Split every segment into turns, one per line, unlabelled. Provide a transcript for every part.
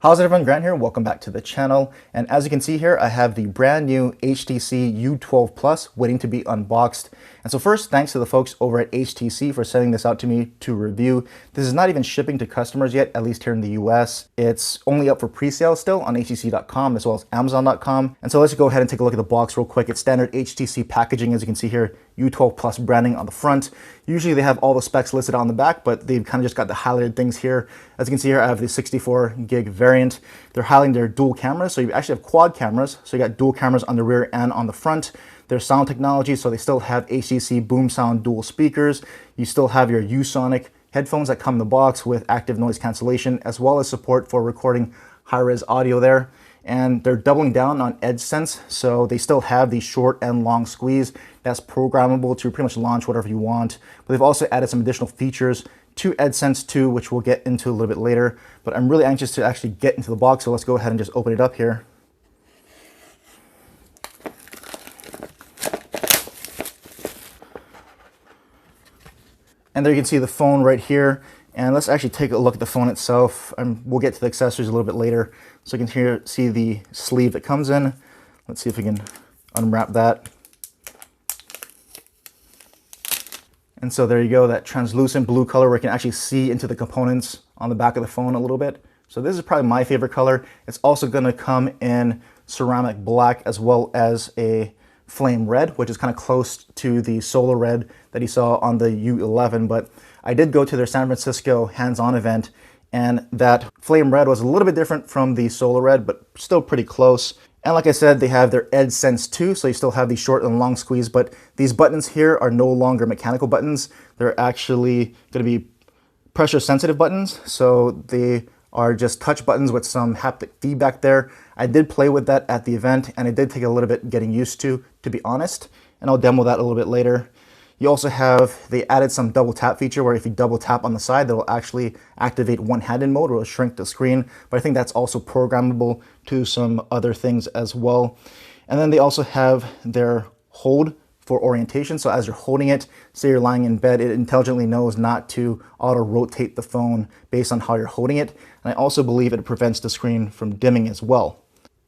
How's it everyone, Grant here, welcome back to the channel. And as you can see here, I have the brand new HTC U12 Plus waiting to be unboxed. And so first, thanks to the folks over at HTC for sending this out to me to review. This is not even shipping to customers yet, at least here in the US. It's only up for pre-sale still on htc.com as well as amazon.com. And so let's just go ahead and take a look at the box real quick. It's standard HTC packaging, as you can see here, U12 Plus branding on the front. Usually they have all the specs listed on the back, but they've kind of just got the highlighted things here. As you can see here, I have the 64 gig variant. They're highlighting their dual cameras, so you actually have quad cameras. So you got dual cameras on the rear and on the front. Their sound technology, so they still have HTC BoomSound dual speakers. You still have your Usonic headphones that come in the box with active noise cancellation, as well as support for recording high-res audio there. And they're doubling down on Edge Sense, so they still have the short and long squeeze that's programmable to pretty much launch whatever you want. But they've also added some additional features to Edge Sense 2, which we'll get into a little bit later. But I'm really anxious to actually get into the box, so let's go ahead and just open it up here. And there you can see the phone right here. And let's actually take a look at the phone itself. We'll get to the accessories a little bit later. So you can see the sleeve that comes in. Let's see if we can unwrap that. And so there you go, that translucent blue color where you can actually see into the components on the back of the phone a little bit. So this is probably my favorite color. It's also gonna come in ceramic black as well as a flame red, which is kind of close to the solar red that you saw on the U11. But I did go to their San Francisco hands-on event, and that flame red was a little bit different from the solar red, but still pretty close. And like I said, they have their Edge Sense 2, so you still have the short and long squeeze, but these buttons here are no longer mechanical buttons. They're actually going to be pressure sensitive buttons, so they are just touch buttons with some haptic feedback there. I did play with that at the event, and it did take a little bit getting used to be honest, and I'll demo that a little bit later. You also have, they added some double tap feature where if you double tap on the side, that'll actually activate one-handed mode or it'll shrink the screen. But I think that's also programmable to some other things as well. And then they also have their hold for orientation. So as you're holding it, say you're lying in bed, it intelligently knows not to auto-rotate the phone based on how you're holding it. And I also believe it prevents the screen from dimming as well.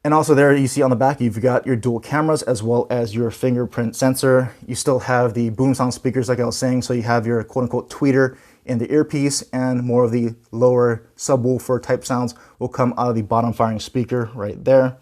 And also there you see on the back, you've got your dual cameras as well as your fingerprint sensor. You still have the BoomSound speakers like I was saying, so you have your quote-unquote tweeter in the earpiece, and more of the lower subwoofer type sounds will come out of the bottom firing speaker right there.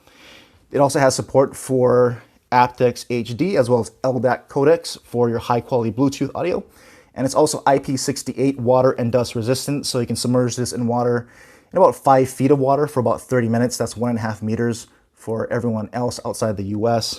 It also has support for aptX HD as well as LDAC codecs for your high quality Bluetooth audio. And it's also IP68 water and dust resistant, so you can submerge this in water in about 5 feet of water for about 30 minutes. That's 1.5 meters for everyone else outside the US.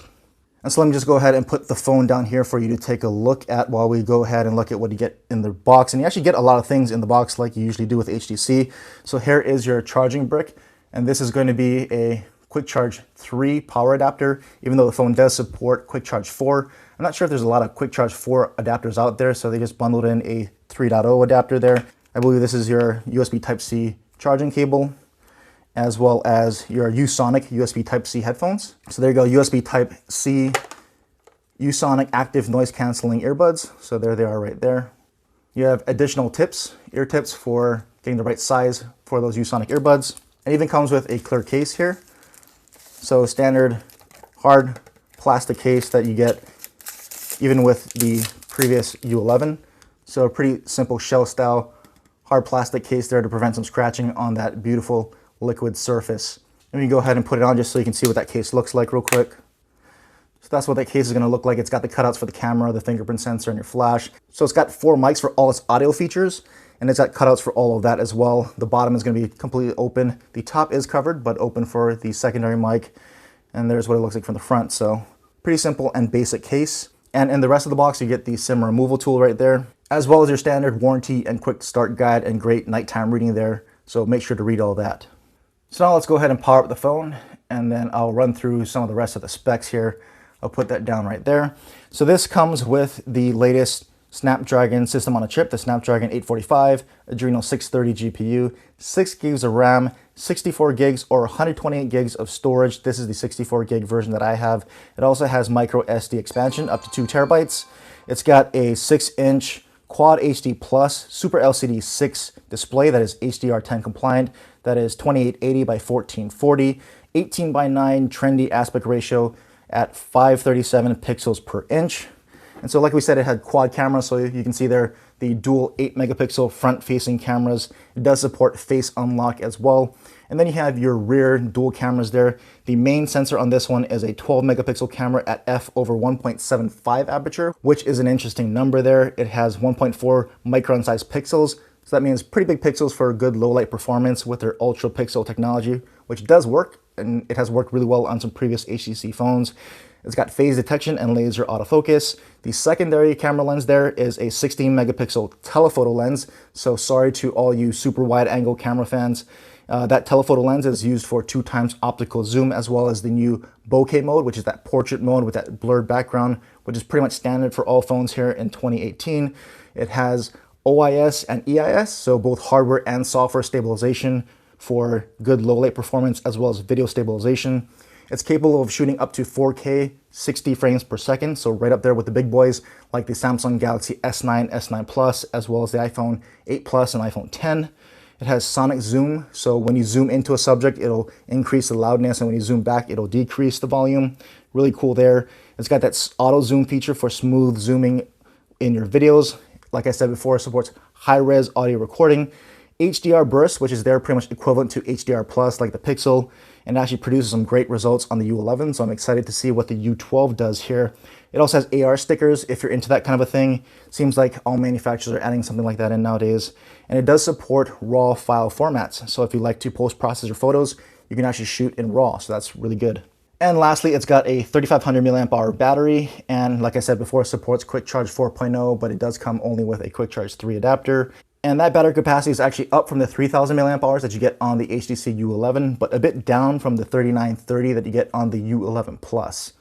And so let me just go ahead and put the phone down here for you to take a look at while we go ahead and look at what you get in the box. And you actually get a lot of things in the box like you usually do with HTC. So here is your charging brick, and this is going to be a Quick Charge 3 power adapter, even though the phone does support Quick Charge 4. I'm not sure if there's a lot of Quick Charge 4 adapters out there, so they just bundled in a 3.0 adapter there. I believe this is your USB Type-C charging cable, as well as your Usonic USB Type-C headphones. So there you go, USB Type-C, Usonic active noise canceling earbuds. So there they are right there. You have additional tips, ear tips for getting the right size for those Usonic earbuds. It even comes with a clear case here. So standard hard plastic case that you get even with the previous U11. So a pretty simple shell style hard plastic case there to prevent some scratching on that beautiful liquid surface. Let me go ahead and put it on just so you can see what that case looks like real quick. So that's what that case is going to look like. It's got the cutouts for the camera, the fingerprint sensor, and your flash. So it's got 4 mics for all its audio features, and it's got cutouts for all of that as well. The bottom is going to be completely open. The top is covered, but open for the secondary mic. And there's what it looks like from the front. So pretty simple and basic case. And in the rest of the box, you get the SIM removal tool right there, as well as your standard warranty and quick start guide and great nighttime reading there. So make sure to read all that. So now let's go ahead and power up the phone, and then I'll run through some of the rest of the specs here. I'll put that down right there. So this comes with the latest Snapdragon system on a chip, the Snapdragon 845, Adreno 630 GPU, 6 gigs of RAM, 64 gigs or 128 gigs of storage. This is the 64 gig version that I have. It also has micro SD expansion up to 2 terabytes. It's got a 6-inch Quad HD Plus Super LCD 6 display that is HDR10 compliant, that is 2880 by 1440, 18 by 9 trendy aspect ratio at 537 pixels per inch. And so like we said, it had quad cameras, so you can see there the dual 8 megapixel front-facing cameras. It does support face unlock as well. And then you have your rear dual cameras there. The main sensor on this one is a 12 megapixel camera at f/1.75 aperture, which is an interesting number there. It has 1.4 micron size pixels. So that means pretty big pixels for good low light performance with their ultra pixel technology, which does work, and it has worked really well on some previous HTC phones. It's got phase detection and laser autofocus. The secondary camera lens there is a 16 megapixel telephoto lens. So sorry to all you super wide angle camera fans. That telephoto lens is used for 2x optical zoom, as well as the new bokeh mode, which is that portrait mode with that blurred background, which is pretty much standard for all phones here in 2018. It has OIS and EIS, so both hardware and software stabilization for good low light performance, as well as video stabilization. It's capable of shooting up to 4K 60 frames per second, so right up there with the big boys like the Samsung Galaxy S9, S9 Plus, as well as the iPhone 8 Plus and iPhone 10. It has sonic zoom, so when you zoom into a subject, it'll increase the loudness, and when you zoom back, it'll decrease the volume. Really cool there. It's got that auto zoom feature for smooth zooming in your videos. Like I said before, it supports high-res audio recording. HDR burst, which is there pretty much equivalent to HDR Plus like the Pixel, and actually produces some great results on the U11, so I'm excited to see what the U12 does here. It also has AR stickers if you're into that kind of a thing. Seems like all manufacturers are adding something like that in nowadays. And it does support RAW file formats, so if you like to post-process your photos, you can actually shoot in RAW, so that's really good. And lastly, it's got a 3500 mAh battery, and like I said before, it supports Quick Charge 4.0, but it does come only with a Quick Charge 3 adapter. And that battery capacity is actually up from the 3000 mAh that you get on the HTC U11, but a bit down from the 3930 that you get on the U11 Plus.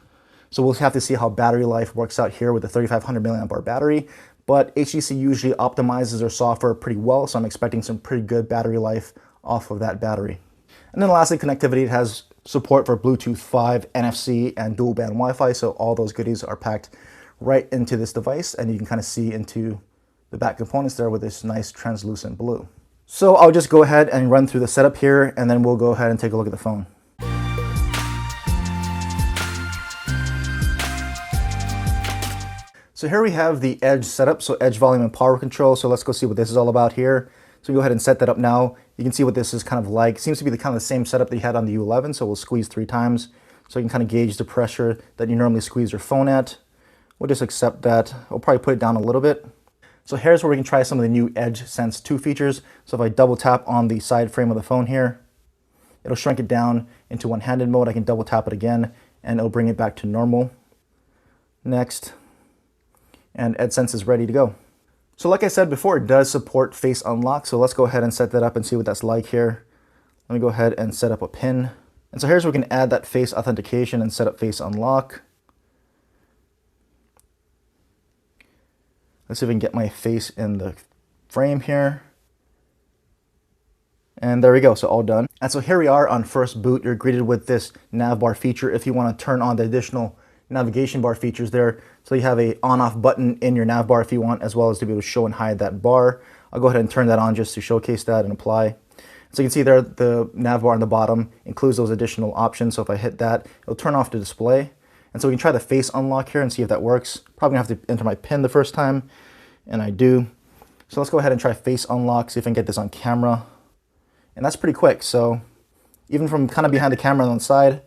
So we'll have to see how battery life works out here with the 3500 mAh battery, but HTC usually optimizes their software pretty well, so I'm expecting some pretty good battery life off of that battery. And then lastly, connectivity. It has support for Bluetooth 5, NFC, and dual band Wi-Fi, so all those goodies are packed right into this device, and you can kind of see into the back components there with this nice translucent blue. So I'll just go ahead and run through the setup here, and then we'll go ahead and take a look at the phone. So here we have the Edge setup, so Edge volume and power control. So let's go see what this is all about here. So we go ahead and set that up now. You can see what this is kind of like. Seems to be the kind of the same setup that you had on the U11, so we'll squeeze 3 times. So you can kind of gauge the pressure that you normally squeeze your phone at. We'll just accept that. We'll probably put it down a little bit. So here's where we can try some of the new Edge Sense 2 features. So if I double tap on the side frame of the phone here, it'll shrink it down into one-handed mode. I can double tap it again, and it'll bring it back to normal. Next, and Edge Sense is ready to go. So like I said before, it does support face unlock. So let's go ahead and set that up and see what that's like here. Let me go ahead and set up a pin. And so here's where we can add that face authentication and set up face unlock. Let's see if we can get my face in the frame here. And there we go, so all done. And so here we are on first boot. You're greeted with this nav bar feature if you want to turn on the additional navigation bar features there. So you have a on-off button in your nav bar if you want, as well as to be able to show and hide that bar. I'll go ahead and turn that on just to showcase that and apply. So you can see there the nav bar on the bottom includes those additional options. So if I hit that, it'll turn off the display. And so we can try the face unlock here and see if that works. Probably gonna have to enter my PIN the first time, and I do. So let's go ahead and try face unlock, see if I can get this on camera. And that's pretty quick. So even from kind of behind the camera on the side,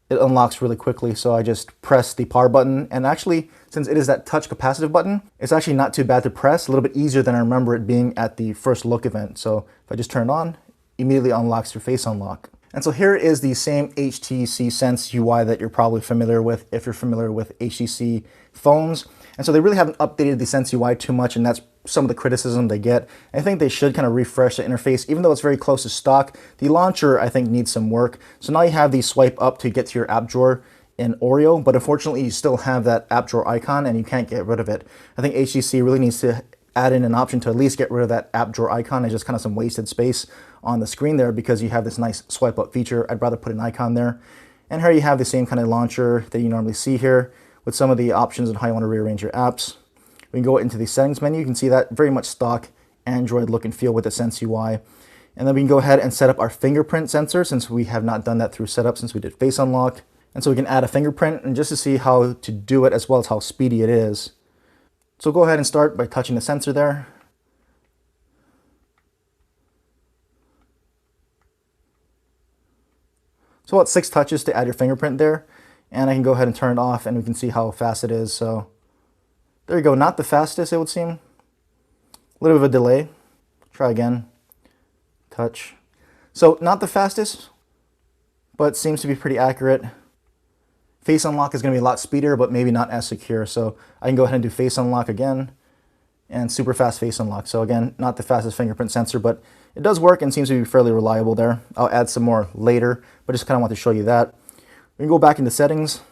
it unlocks really quickly. So I just press the power button, and actually, since it is that touch capacitive button, it's actually not too bad to press, a little bit easier than I remember it being at the first look event. So if I just turn it on, immediately unlocks your face unlock. And so here is the same HTC Sense UI that you're probably familiar with if you're familiar with HTC phones. And so they really haven't updated the Sense UI too much, and that's some of the criticism they get. I think they should kind of refresh the interface, even though it's very close to stock. The launcher, I think, needs some work. So now you have the swipe up to get to your app drawer in Oreo, but unfortunately you still have that app drawer icon and you can't get rid of it. I think HTC really needs to add in an option to at least get rid of that app drawer icon. It's just kind of some wasted space on the screen there because you have this nice swipe up feature. I'd rather put an icon there. And here you have the same kind of launcher that you normally see here with some of the options on how you want to rearrange your apps. We can go into the settings menu. You can see that very much stock Android look and feel with the Sense UI. And then we can go ahead and set up our fingerprint sensor, since we have not done that through setup since we did Face Unlock. And so we can add a fingerprint, and just to see how to do it as well as how speedy it is. So go ahead and start by touching the sensor there. So about 6 touches to add your fingerprint there. And I can go ahead and turn it off, and we can see how fast it is. So there you go, not the fastest it would seem. A little bit of a delay. Try again. Touch. So not the fastest, but seems to be pretty accurate. Face Unlock is going to be a lot speedier, but maybe not as secure. So I can go ahead and do Face Unlock again, and super fast Face Unlock. So again, not the fastest fingerprint sensor, but it does work and seems to be fairly reliable there. I'll add some more later, but just kind of want to show you that. We can go back into settings,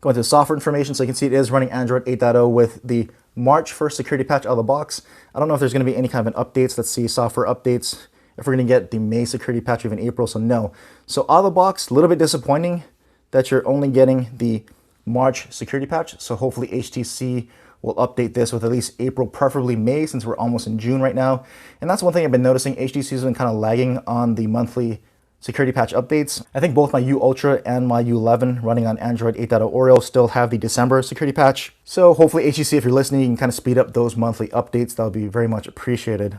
go into software information, so you can see it is running Android 8.0 with the March 1st security patch out of the box. I don't know if there's going to be any kind of an updates. Let's see, software updates. If we're going to get the May security patch even April, so no. So out of the box, a little bit disappointing that you're only getting the March security patch. So hopefully HTC will update this with at least April, preferably May, since we're almost in June right now. And that's one thing I've been noticing. HTC has been kind of lagging on the monthly security patch updates. I think both my U12 and my U11 running on Android 8.0 Oreo still have the December security patch. So hopefully HTC, if you're listening, you can kind of speed up those monthly updates. That would be very much appreciated.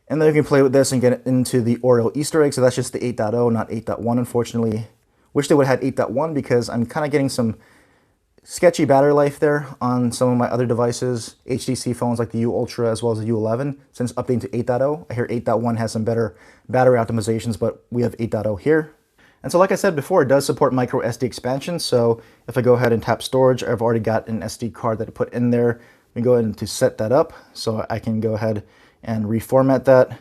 And then you can play with this and get into the Oreo Easter egg. So that's just the 8.0, not 8.1, unfortunately. Wish they would have had 8.1 because I'm kind of getting some sketchy battery life there on some of my other devices, HTC phones like the U12 as well as the U11. Since updating to 8.0, I hear 8.1 has some better battery optimizations, but we have 8.0 here. And so like I said before, it does support MicroSD expansion. So if I go ahead and tap storage, I've already got an SD card that I put in there. We go ahead and to set that up, so I can go ahead and reformat that.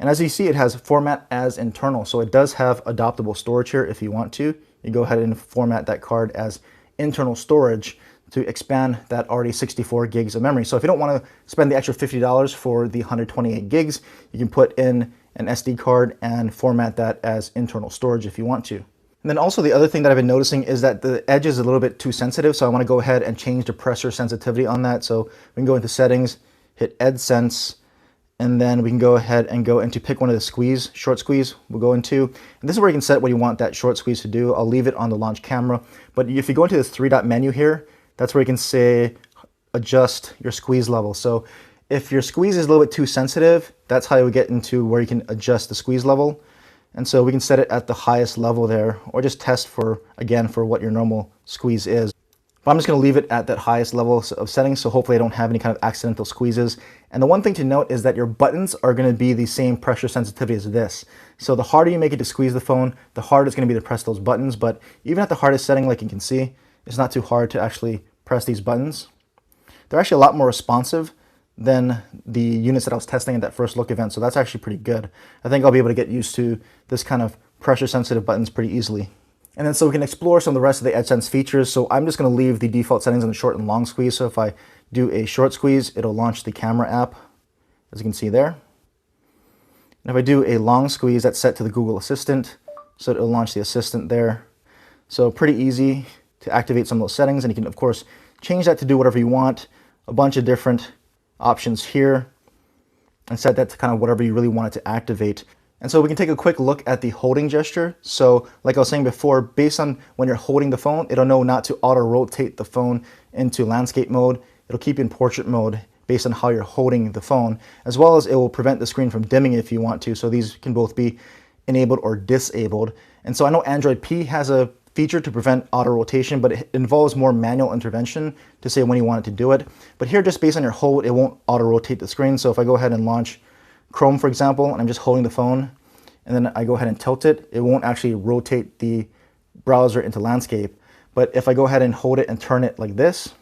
And as you see, it has format as internal. So it does have adoptable storage here if you want to. You go ahead and format that card as internal storage to expand that already 64 gigs of memory. So if you don't want to spend the extra $50 for the 128 gigs, you can put in an SD card and format that as internal storage if you want to. And then also the other thing that I've been noticing is that the edge is a little bit too sensitive. So I want to go ahead and change the pressure sensitivity on that. So we can go into settings, hit Edge Sense, and then we can go ahead and go into pick one of the squeeze, short squeeze we'll go into. And this is where you can set what you want that short squeeze to do. I'll leave it on the launch camera. But if you go into this 3-dot menu here, that's where you can say adjust your squeeze level. So if your squeeze is a little bit too sensitive, that's how you would get into where you can adjust the squeeze level. And so we can set it at the highest level there, or just test for, again, for what your normal squeeze is. But I'm just going to leave it at that highest level of settings, so hopefully I don't have any kind of accidental squeezes. And the one thing to note is that your buttons are going to be the same pressure sensitivity as this. So the harder you make it to squeeze the phone, the harder it's going to be to press those buttons. But even at the hardest setting, like you can see, it's not too hard to actually press these buttons. They're actually a lot more responsive than the units that I was testing at that first look event, so that's actually pretty good. I think I'll be able to get used to this kind of pressure sensitive buttons pretty easily. And then so we can explore some of the rest of the EdgeSense features. So I'm just going to leave the default settings on the short and long squeeze. So if I do a short squeeze, it'll launch the camera app, as you can see there. And if I do a long squeeze, that's set to the Google Assistant, so it'll launch the Assistant there. So pretty easy to activate some of those settings, and you can of course change that to do whatever you want. A bunch of different options here, and set that to kind of whatever you really want it to activate. And so we can take a quick look at the holding gesture. So like I was saying before, based on when you're holding the phone, it'll know not to auto rotate the phone into landscape mode. It'll keep you in portrait mode based on how you're holding the phone, as well as it will prevent the screen from dimming if you want to. So these can both be enabled or disabled. And so I know Android P has a feature to prevent auto rotation, but it involves more manual intervention to say when you want it to do it. But here, just based on your hold, it won't auto rotate the screen. So if I go ahead and launch Chrome, for example, and I'm just holding the phone, and then I go ahead and tilt it, it won't actually rotate the browser into landscape. But if I go ahead and hold it and turn it like this,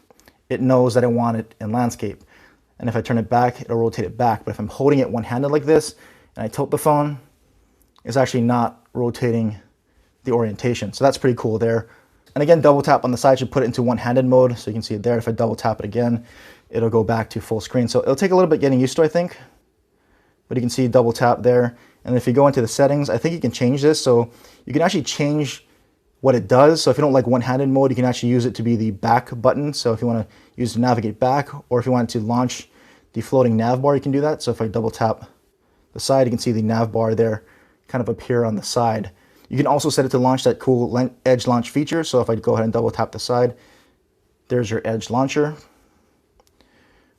it knows that I want it in landscape. And if I turn it back, it'll rotate it back. But if I'm holding it one-handed like this, and I tilt the phone, it's actually not rotating the orientation. So that's pretty cool there. And again, double tap on the side should put it into one-handed mode. So you can see it there. If I double tap it again, it'll go back to full screen. So it'll take a little bit getting used to, I think. But you can see double tap there. And if you go into the settings, I think you can change this. So you can actually change what it does. So if you don't like one-handed mode, you can actually use it to be the back button. So if you want to use it to navigate back, or if you want to launch the floating nav bar, you can do that. So if I double tap the side, you can see the nav bar there kind of appear on the side. You can also set it to launch that cool edge launch feature. So if I go ahead and double tap the side, there's your edge launcher.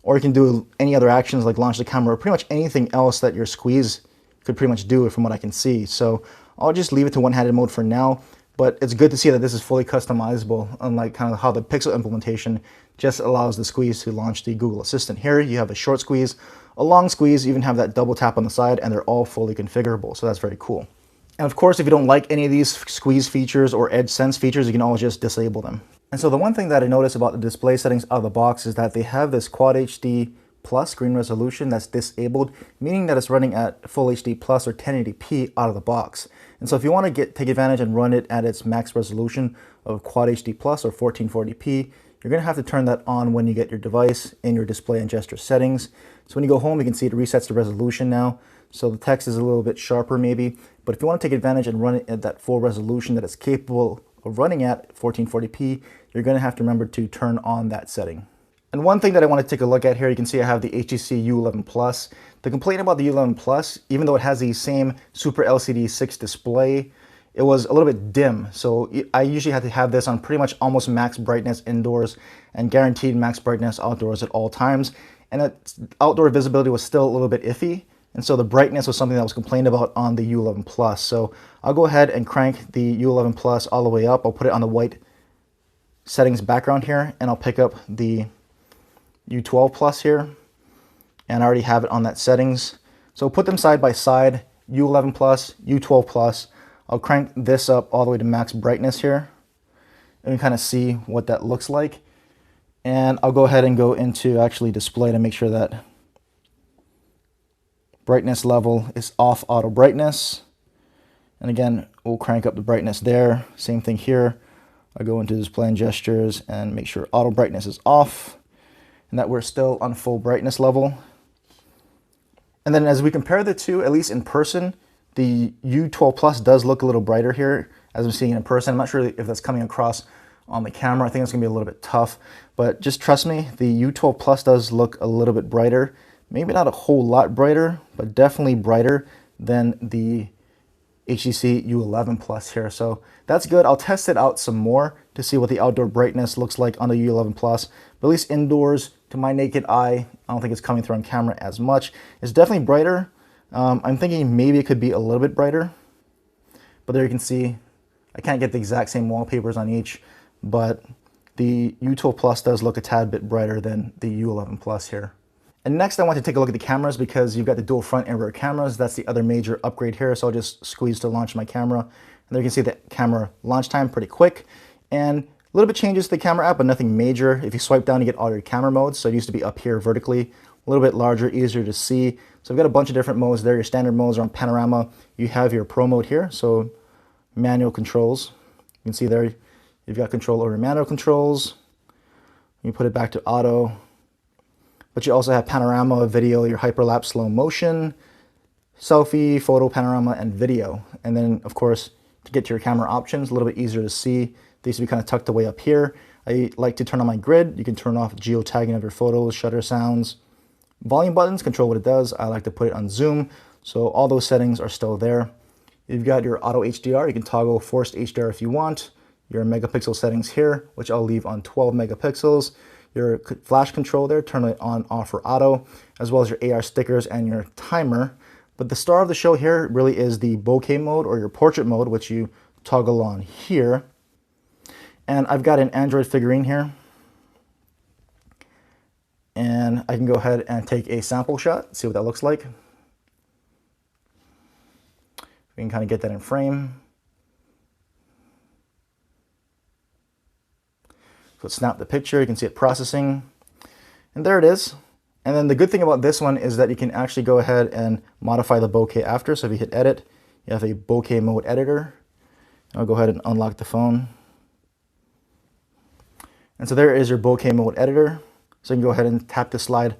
Or you can do any other actions like launch the camera, or pretty much anything else that your squeeze could pretty much do it from what I can see. So I'll just leave it to one-handed mode for now, but it's good to see that this is fully customizable, unlike kind of how the Pixel implementation just allows the squeeze to launch the Google Assistant. Here you have a short squeeze, a long squeeze, you even have that double tap on the side, and they're all fully configurable, so that's very cool. And of course, if you don't like any of these squeeze features or edge sense features, you can always just disable them. And so the one thing that I noticed about the display settings out of the box is that they have this Quad HD Plus screen resolution that's disabled, meaning that it's running at Full HD Plus or 1080p out of the box. And so if you want to take advantage and run it at its max resolution of Quad HD Plus or 1440p, you're going to have to turn that on when you get your device in your display and gesture settings. So when you go home, you can see it resets the resolution now. So the text is a little bit sharper maybe, but if you want to take advantage and run it at that full resolution that it's capable of running at 1440p, you're going to have to remember to turn on that setting. And one thing that I want to take a look at here, you can see I have the HTC U11 Plus. The complaint about the U11 Plus, even though it has the same Super LCD 6 display, it was a little bit dim. So I usually had to have this on pretty much almost max brightness indoors and guaranteed max brightness outdoors at all times. And outdoor visibility was still a little bit iffy. And so the brightness was something that was complained about on the U11 Plus. So I'll go ahead and crank the U11 Plus all the way up. I'll put it on the white settings background here, and I'll pick up the U12 Plus here, and I already have it on that settings. So put them side by side, U11 Plus, U12 Plus. I'll crank this up all the way to max brightness here, and you kind of see what that looks like. And I'll go ahead and go into actually display to make sure that brightness level is off auto brightness. And again, we'll crank up the brightness there. Same thing here. I'll go into display and gestures and make sure auto brightness is off and that we're still on full brightness level. And then as we compare the two, at least in person, the U12 Plus does look a little brighter here as I'm seeing it in person. I'm not sure if that's coming across on the camera. I think it's gonna be a little bit tough, but just trust me, the U12 Plus does look a little bit brighter. Maybe not a whole lot brighter, but definitely brighter than the HTC U11 Plus here. So that's good. I'll test it out some more to see what the outdoor brightness looks like on the U11 Plus. But at least indoors, to my naked eye, I don't think it's coming through on camera as much. It's definitely brighter. I'm thinking maybe it could be a little bit brighter. But there you can see, I can't get the exact same wallpapers on each, but the U12 Plus does look a tad bit brighter than the U11 Plus here. And next I want to take a look at the cameras because you've got the dual front and rear cameras. That's the other major upgrade here. So I'll just squeeze to launch my camera. And there you can see the camera launch time pretty quick. And a little bit changes to the camera app, but nothing major. If you swipe down, you get all your camera modes. So it used to be up here vertically, a little bit larger, easier to see. So I've got a bunch of different modes there. Your standard modes are on panorama. You have your pro mode here. So manual controls. You can see there, you've got control over manual controls. You put it back to auto. But you also have panorama, video, your hyperlapse, slow motion, selfie, photo, panorama, and video. And then, of course, to get to your camera options, a little bit easier to see. They used to be kind of tucked away up here. I like to turn on my grid. You can turn off geotagging of your photos, shutter sounds. Volume buttons control what it does. I like to put it on zoom. So all those settings are still there. You've got your auto HDR. You can toggle forced HDR if you want. Your megapixel settings here, which I'll leave on 12 megapixels. Your flash control there, turn it on, off, or auto, as well as your AR stickers and your timer. But the star of the show here really is the bokeh mode or your portrait mode, which you toggle on here. And I've got an Android figurine here. And I can go ahead and take a sample shot, see what that looks like. We can kind of get that in frame. So snap the picture, you can see it processing, and there it is. And then the good thing about this one is that you can actually go ahead and modify the bokeh after. So if you hit edit, you have a bokeh mode editor. I'll go ahead and unlock the phone. And so there is your bokeh mode editor. So you can go ahead and tap the slide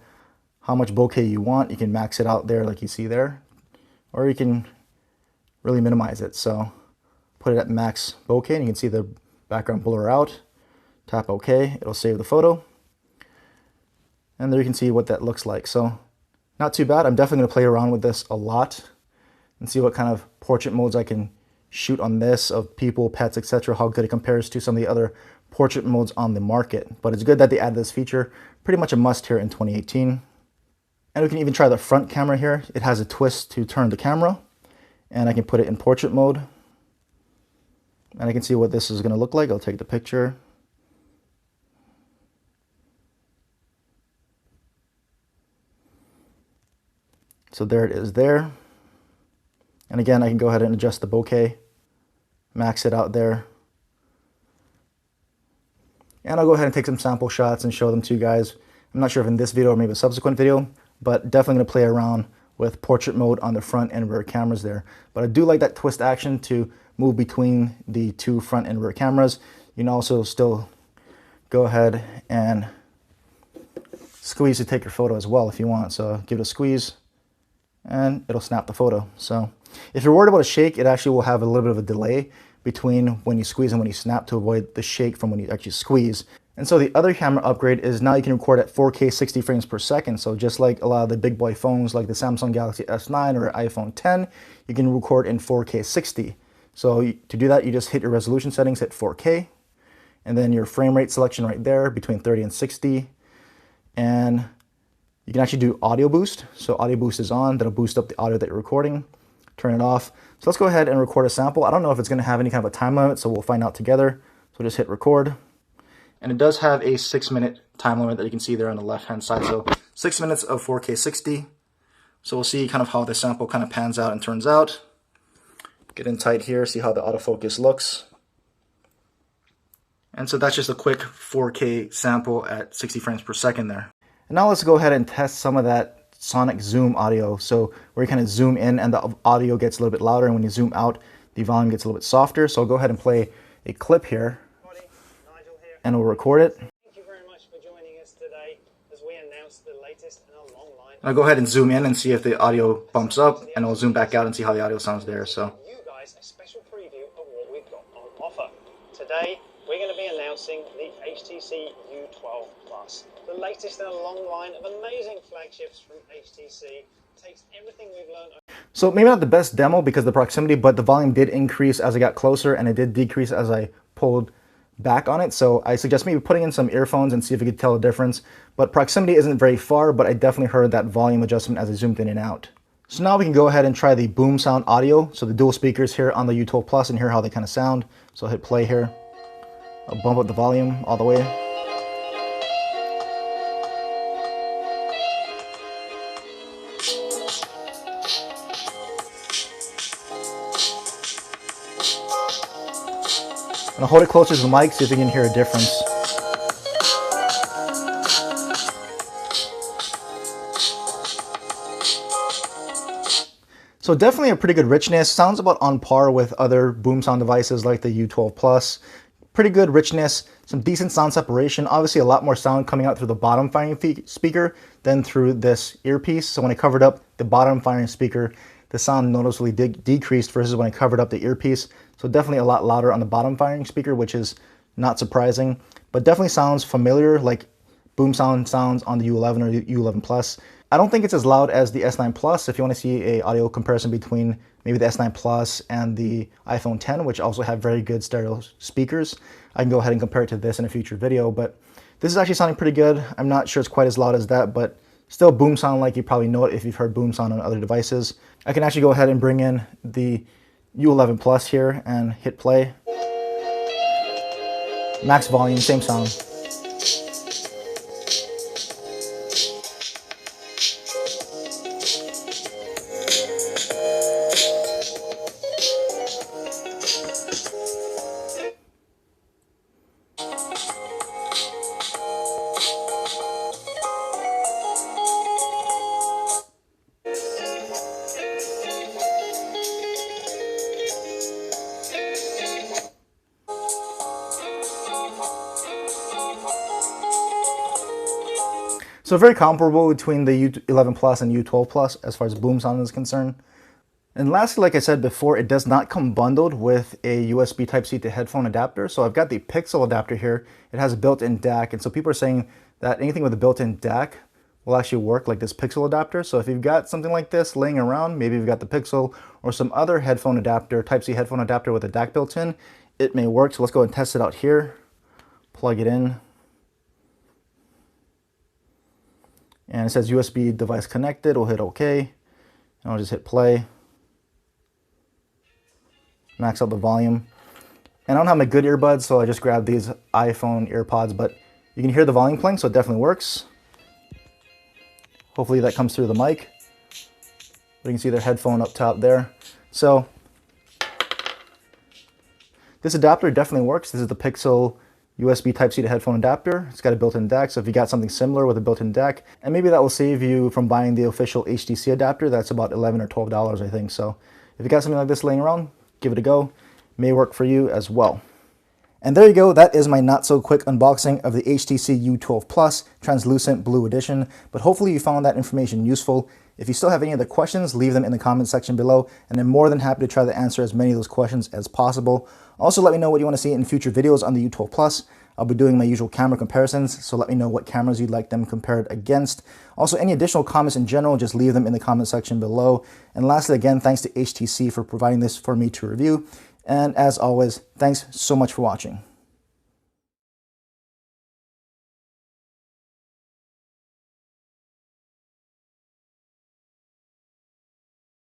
how much bokeh you want. You can max it out there like you see there, or you can really minimize it. So put it at max bokeh, and you can see the background blur out. Tap OK, it'll save the photo. And there you can see what that looks like. So not too bad. I'm definitely going to play around with this a lot and see what kind of portrait modes I can shoot on this of people, pets, etc. How good it compares to some of the other portrait modes on the market. But it's good that they added this feature. Pretty much a must here in 2018. And we can even try the front camera here. It has a twist to turn the camera. And I can put it in portrait mode. And I can see what this is going to look like. I'll take the picture. So there it is there. And again, I can go ahead and adjust the bokeh, max it out there. And I'll go ahead and take some sample shots and show them to you guys. I'm not sure if in this video or maybe a subsequent video, but definitely going to play around with portrait mode on the front and rear cameras there. But I do like that twist action to move between the two front and rear cameras. You can also still go ahead and squeeze to take your photo as well if you want. So give it a squeeze and it'll snap the photo. So if you're worried about a shake, it actually will have a little bit of a delay between when you squeeze and when you snap to avoid the shake from when you actually squeeze. And so the other camera upgrade is now you can record at 4K 60 frames per second. So just like a lot of the big boy phones like the Samsung Galaxy S9 or iPhone 10, you can record in 4K 60. So to do that, you just hit your resolution settings, hit 4K, and then your frame rate selection right there between 30 and 60. And you can actually do audio boost. So audio boost is on, that'll boost up the audio that you're recording. Turn it off. So let's go ahead and record a sample. I don't know if it's going to have any kind of a time limit, so we'll find out together. So just hit record. And it does have a 6-minute time limit that you can see there on the left-hand side. So 6 minutes of 4K 60. So we'll see kind of how the sample kind of pans out and turns out. Get in tight here, see how the autofocus looks. And so that's just a quick 4K sample at 60 frames per second there. And now let's go ahead and test some of that sonic zoom audio. So where you kind of zoom in and the audio gets a little bit louder, and when you zoom out, the volume gets a little bit softer. So I'll go ahead and play a clip here. And we'll record it.
Thank you very much for joining us today as we announce the latest in a long line.
I'll go ahead and zoom in and see if the audio bumps up, and I'll zoom back out and see how the audio sounds there. So
you guys a special preview of what we've got on offer. Today we're going to be announcing the HTC U12 Plus, the latest in a long line of amazing flagships from HTC. Takes everything we've learned.
So maybe not the best demo because of the proximity, but the volume did increase as I got closer, and it did decrease as I pulled back on it. So I suggest maybe putting in some earphones and see if you could tell the difference. But proximity isn't very far, but I definitely heard that volume adjustment as I zoomed in and out. So now we can go ahead and try the BoomSound audio. So the dual speakers here on the U12 Plus, and hear how they kind of sound. So I'll hit play here. I'll bump up the volume all the way. And I'll hold it closer to the mic, see if you can hear a difference. So definitely a pretty good richness. Sounds about on par with other BoomSound devices like the U12 Plus. Pretty good richness, some decent sound separation. Obviously a lot more sound coming out through the bottom firing speaker than through this earpiece. So when I covered up the bottom firing speaker, the sound noticeably decreased versus when I covered up the earpiece. So definitely a lot louder on the bottom firing speaker, which is not surprising, but definitely sounds familiar like BoomSound sounds on the U11 or the U11 Plus. I don't think it's as loud as the S9 Plus. If you want to see a audio comparison between maybe the S9 Plus and the iPhone 10, which also have very good stereo speakers, I can go ahead and compare it to this in a future video, but this is actually sounding pretty good. I'm not sure it's quite as loud as that, but still BoomSound like you probably know it if you've heard BoomSound on other devices. I can actually go ahead and bring in the U11 Plus here and hit play. Max volume, same sound. So very comparable between the U11 Plus and U12 Plus as far as BoomSound is concerned. And lastly, like I said before, it does not come bundled with a USB Type-C to headphone adapter. So I've got the Pixel adapter here. It has a built-in DAC, and so people are saying that anything with a built-in DAC will actually work like this Pixel adapter. So if you've got something like this laying around, maybe you've got the Pixel or some other headphone adapter, Type-C headphone adapter with a DAC built in, it may work. So let's go ahead and test it out here. Plug it in. And it says USB device connected. We'll hit OK. And I'll just hit play. Max out the volume. And I don't have my good earbuds, so I just grabbed these iPhone earpods, but you can hear the volume playing, so it definitely works. Hopefully that comes through the mic. You can see their headphone up top there. So this adapter definitely works. This is the Pixel USB Type-C to headphone adapter. It's got a built-in DAC, so if you got something similar with a built-in DAC, and maybe that will save you from buying the official HTC adapter, that's about $11 or $12, I think. So if you got something like this laying around, give it a go. May work for you as well. And there you go, that is my not so quick unboxing of the HTC U12 Plus Translucent Blue Edition, but hopefully you found that information useful. If you still have any other questions, leave them in the comment section below, and I'm more than happy to try to answer as many of those questions as possible. Also, let me know what you want to see in future videos on the U12 Plus. I'll be doing my usual camera comparisons, so let me know what cameras you'd like them compared against. Also, any additional comments in general, just leave them in the comment section below. And lastly, again, thanks to HTC for providing this for me to review. And as always, thanks so much for watching.